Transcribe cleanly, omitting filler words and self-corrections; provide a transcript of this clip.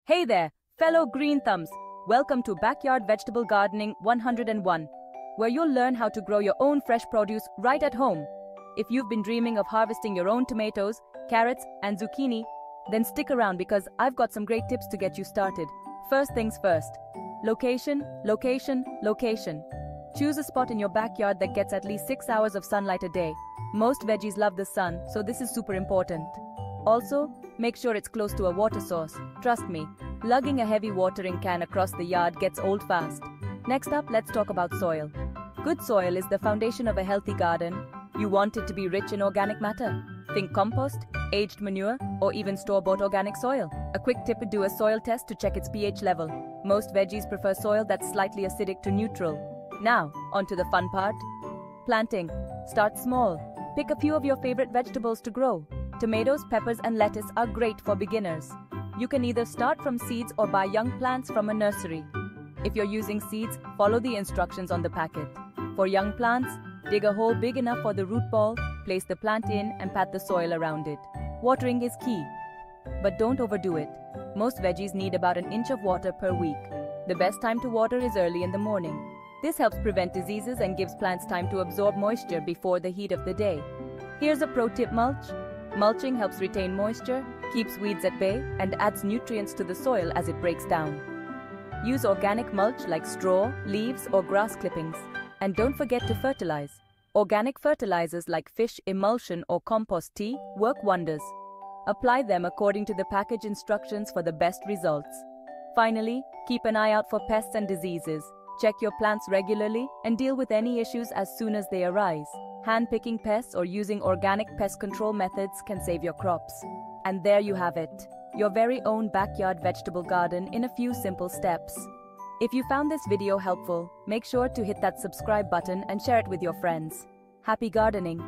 Hey there, fellow green thumbs. Welcome to Backyard Vegetable Gardening 101, where you'll learn how to grow your own fresh produce right at home. If you've been dreaming of harvesting your own tomatoes, carrots, and zucchini, then stick around because I've got some great tips to get you started. First things first. Location, location, location. Choose a spot in your backyard that gets at least 6 hours of sunlight a day. Most veggies love the sun, so this is super important. Also, make sure it's close to a water source. Trust me, lugging a heavy watering can across the yard gets old fast. Next up, let's talk about soil. Good soil is the foundation of a healthy garden. You want it to be rich in organic matter. Think compost, aged manure, or even store-bought organic soil. A quick tip: do a soil test to check its pH level. Most veggies prefer soil that's slightly acidic to neutral. Now, onto the fun part. Planting. Start small. Pick a few of your favorite vegetables to grow. Tomatoes, peppers, and lettuce are great for beginners. You can either start from seeds or buy young plants from a nursery. If you're using seeds, follow the instructions on the packet. For young plants, dig a hole big enough for the root ball, place the plant in, and pat the soil around it. Watering is key, but don't overdo it. Most veggies need about an inch of water per week. The best time to water is early in the morning. This helps prevent diseases and gives plants time to absorb moisture before the heat of the day. Here's a pro tip: mulch. Mulching helps retain moisture, keeps weeds at bay, and adds nutrients to the soil as it breaks down. Use organic mulch like straw, leaves, or grass clippings. And don't forget to fertilize. Organic fertilizers like fish emulsion or compost tea work wonders. Apply them according to the package instructions for the best results. Finally, keep an eye out for pests and diseases. Check your plants regularly and deal with any issues as soon as they arise. Hand-picking pests or using organic pest control methods can save your crops. And there you have it, your very own backyard vegetable garden in a few simple steps. If you found this video helpful, make sure to hit that subscribe button and share it with your friends. Happy gardening!